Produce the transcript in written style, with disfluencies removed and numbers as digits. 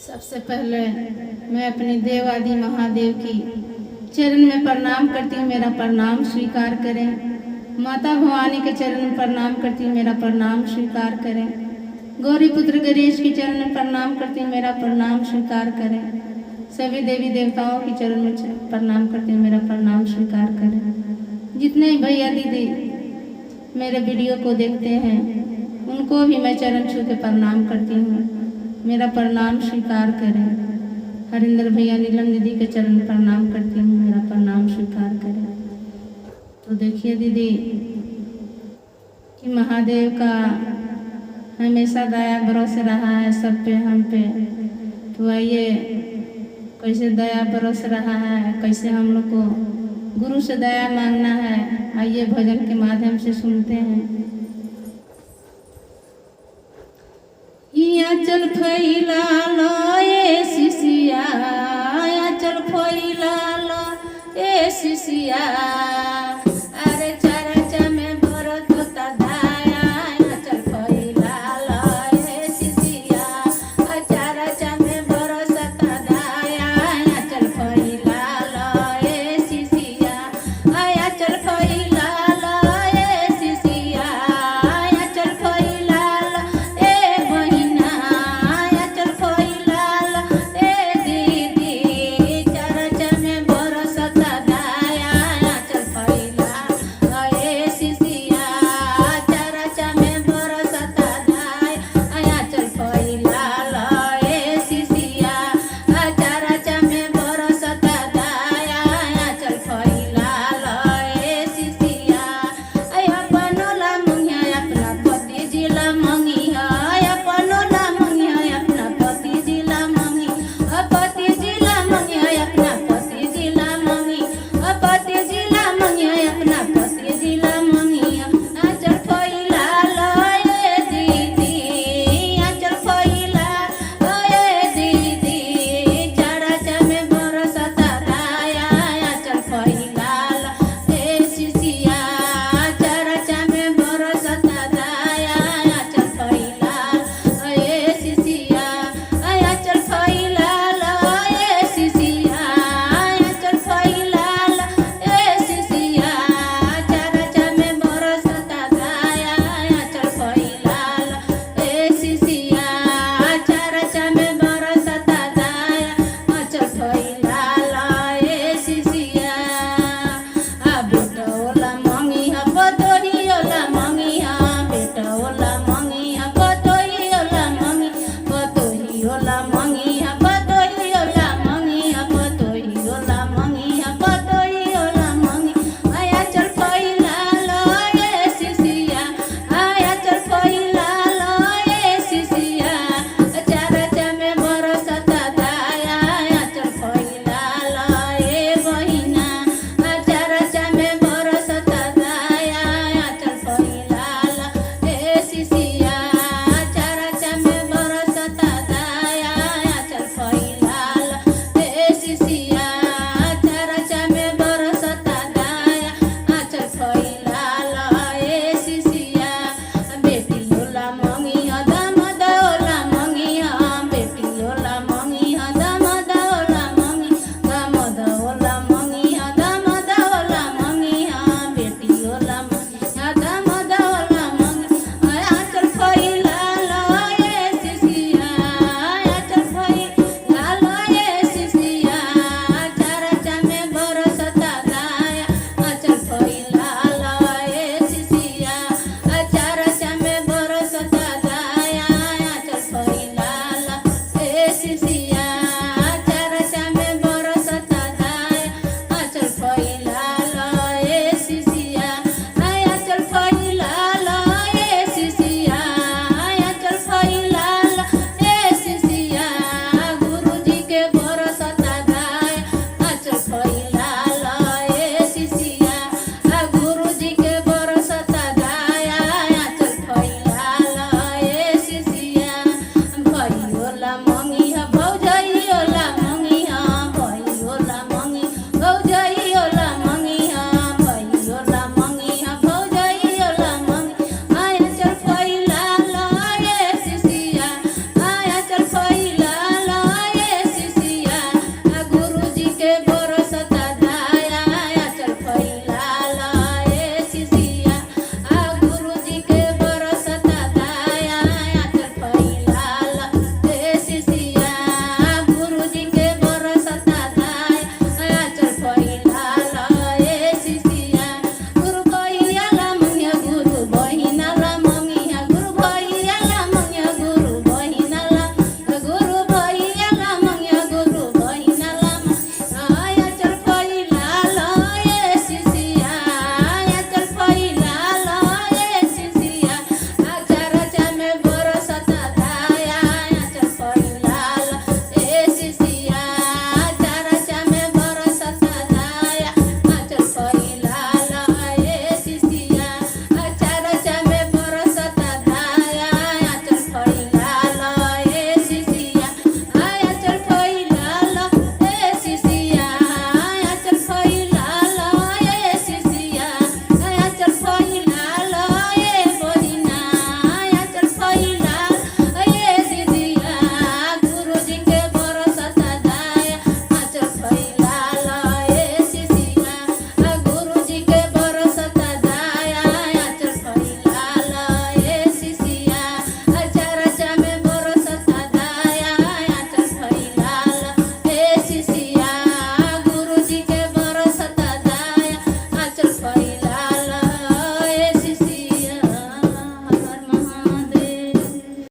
सबसे पहले मैं अपने देव आदि महादेव की चरण में प्रणाम करती हूँ, मेरा प्रणाम स्वीकार करें। माता भवानी के चरण में प्रणाम करती हूँ, मेरा प्रणाम स्वीकार करें। गौरी पुत्र गणेश के चरण में प्रणाम करती हूँ, मेरा प्रणाम स्वीकार करें। सभी देवी देवताओं के चरण में प्रणाम करती हूँ, मेरा प्रणाम स्वीकार करें। जितने भैया दीदी मेरे वीडियो को देखते हैं उनको भी मैं चरण छू के प्रणाम करती हूँ, मेरा प्रणाम स्वीकार करें। हरिंदर भैया नीलम दीदी के चरण में प्रणाम करती हूँ, मेरा प्रणाम स्वीकार करें। तो देखिए दीदी कि महादेव का हमेशा दया बरस रहा है सब पे, हम पे। तो आइए कैसे दया बरस रहा है, कैसे हम लोग को गुरु से दया मांगना है, आइए भजन के माध्यम से सुनते हैं। चल फैला लो ए शिशिया, चल फैला लो ए शिशिया, अरे चरचा में भरत होता दाया, चल फैला लो ए शिशिया, चरचा में भरत दाया, चल फैला लो ए शिशिया, चल फैला लो ए शिशिया, चल फैला लो ए बहिना, चल फैला लो ए दीदी, चरचा में भरत दाया, चल फैला लो ए शिशिया, चरचा में भरत दाया, चल फैला लो ए शिशिया, चरचा में भरत दाया, चल फैला लो ए शिशिया। अपनोला मंगिया अपना पति जिला मंगिया, अपनोला मंगिया अपना पति जिला मंगी, पति जिला मंगिया अपना पति जिला मंगी, पति जिला मंगिया अपना पति जिला मंगिया, चल फैला लो ए दीदी, चल फैला लो ए दीदी, चरचा में भरत दाया, चल फैला लो ए शिशिया, चरचा में भरत दाया, चल फैला लो ए शिशिया, चल फैला लो ए शिशिया, चल फैला लो ए शिशिया, चरचा में भरत दाया, चल फैला लो ए शिशिया, चरचा में भरत दाया, चल फैला लो ए शिशिया। बेटा ओला मंगी पतोही ओला मंगी, बेटा ओला मंगी पतोही ओला मंगी, पतोही ओला मंगी